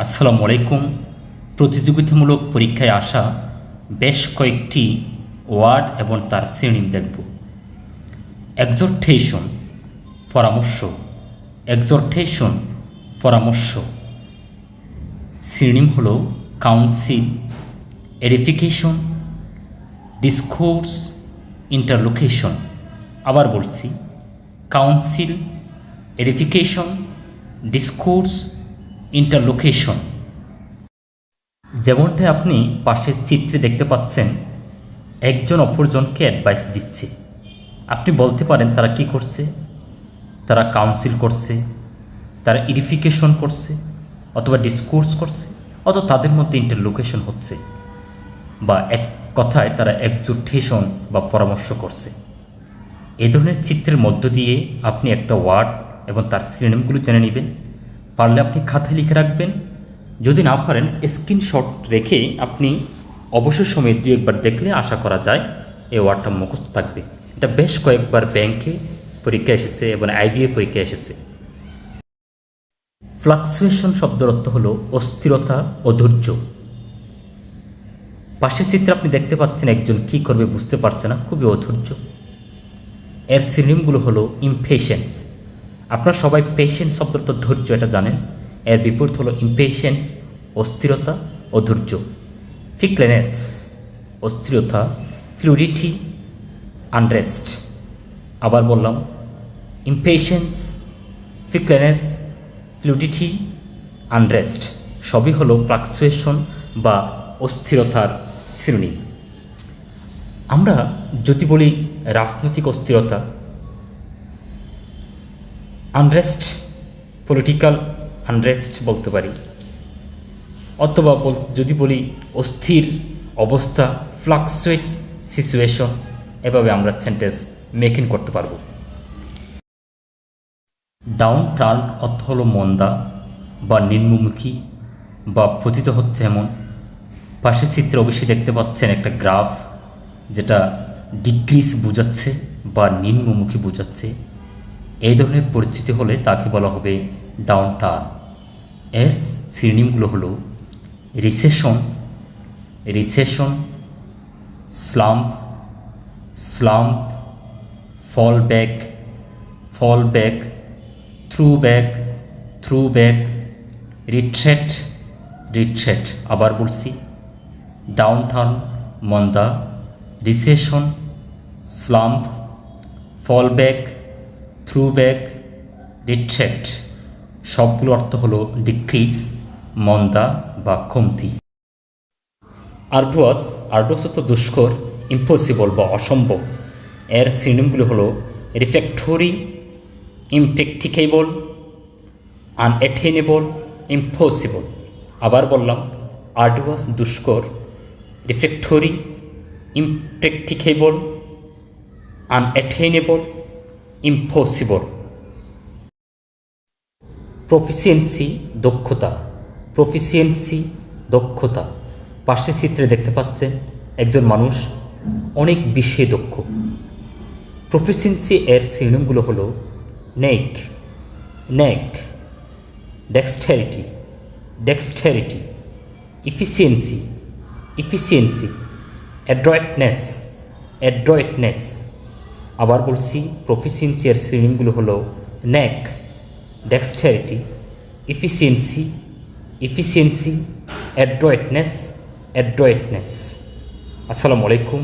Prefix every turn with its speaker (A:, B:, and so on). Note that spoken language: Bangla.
A: আসসালামু আলাইকুম। প্রতিযোগিতামূলক পরীক্ষায় আসা বেশ কয়েকটি ওয়ার্ড এবং তার সিনোনিম দেখব। এক্সহর্টেশন পরামর্শ, এক্সহর্টেশন পরামর্শ। সিনোনিম হলো কাউন্সিল, এডিফিকেশন, ডিসকোর্স, ইন্টারলোকেশন। আবার বলছি, কাউন্সিল, এডিফিকেশন, ডিসকোর্স, ইন্টারলোকেশন। যেমনটা আপনি পাশের চিত্রে দেখতে পাচ্ছেন, একজন অপরজনকে অ্যাডভাইস দিচ্ছে। আপনি বলতে পারেন তারা কি করছে, তারা কাউন্সিল করছে, তারা এডিফিকেশন করছে, অথবা ডিসকোর্স করছে, অথবা তাদের মধ্যে ইন্টারলোকেশন হচ্ছে, বা এক কথায় তারা এক্সহর্টেশন বা পরামর্শ করছে। এই ধরনের চিত্রের মধ্য দিয়ে আপনি একটা ওয়ার্ড এবং তার সিনোনিমগুলো জেনে নেবেন। পারলে আপনি খাতায় লিখে রাখবেন, যদি না পারেন স্ক্রিনশট রেখে আপনি অবসর সময়ে দু একবার দেখলে আশা করা যায় এই ওয়ার্ডটা মুখস্থ থাকবে। এটা বেশ কয়েকবার ব্যাংকে পরীক্ষা এসেছে এবং আইবিএ পরীক্ষা এসেছে। ফ্লাকচুয়েশন শব্দের অর্থ হলো অস্থিরতা, অধৈর্য। পাশের চিত্রে আপনি দেখতে পাচ্ছেন একজন কি করবে বুঝতে পারছে না, খুবই অধৈর্য। এর সিনোনিমগুলো হলো ইমপেশেন্স। আপনারা সবাই পেশেন্স শব্দের অর্থ ধৈর্য, এটা জানেন। এর বিপরীত হলো ইমপেশেন্স, অস্থিরতা, অধৈর্য। ফিকলেনেস, অস্থিরতা, ফ্লুইডিটি, আনরেস্ট। আবার বললাম, ইমপেশেন্স, ফিকলেনেস, ফ্লুইডিটি, আনরেস্ট সবই হলো ফ্লাকচুয়েশন বা অস্থিরতার সিনোনিম। আমরা যদি বলি রাজনৈতিক অস্থিরতা, আনরেস্ট, পলিটিক্যাল আনরেস্ট বলতে পারি, অথবা যদি বলি অস্থির অবস্থা, ফ্লাকচুয়েট সিচুয়েশন, এভাবে আমরা সেন্টেন্স মেকিং করতে পারব। ডাউন টার্ন অর্থ হলো মন্দা বা নিম্নমুখী বা পতিত হচ্ছে এমন। পাশের চিত্রে অবশ্যই দেখতে পাচ্ছেন একটা গ্রাফ, যেটা ডিক্রিজ বোঝাচ্ছে বা নিম্নমুখী বোঝাচ্ছে। এই ধরনের পরিস্থিতি হলে তাকে বলা হবে ডাউন টার্ন। এর সিনোনিমগুলো হলো recession, recession, slump, slump, fall back, fall back, throwback, throwback, retreat, retreat. আবার বলছি, ডাউন টার্ন মন্দা, recession, slump, fall back, throwback, retreat সবগুলো অর্থ হলো ডিক্রিজ, মন্দা বা কমতি। আর্ডুয়াস, আর্ডুয়াস অর্থ দুষ্কর, ইম্পসিবল বা অসম্ভব। এর সিনোনিমগুলো হলো রিফ্র্যাক্টরি, ইমপ্র্যাকটিকেবল, আনঅ্যাটেইনেবল, ইম্পসিবল। আবার বললাম, আর্ডুয়াস দুষ্কর, রিফ্র্যাক্টরি, ইমপ্র্যাকটিকেবল, আনঅ্যাটেইনেবল, ইম্পসিবল। প্রফিসিয়েন্সি দক্ষতা, প্রফিসিয়েন্সি দক্ষতা। পাশের চিত্রে দেখতে পাচ্ছেন একজন মানুষ অনেক বিষয়ে দক্ষ। প্রফিসিয়েন্সি এর সিনোনিমগুলো হলো নেক, নেক, ডেক্সটেরিটি, ডেক্সটেরিটি, ইফিসিয়েন্সি, ইফিসিয়েন্সি, অ্যাড্রয়েটনেস, অ্যাড্রয়েটনেস। আবার বলছি, প্রফিসিয়েন্সি এর সিনোনিমগুলো হলো নেক, dexterity, efficiency, efficiency, adroitness, adroitness. আসসালামু আলাইকুম।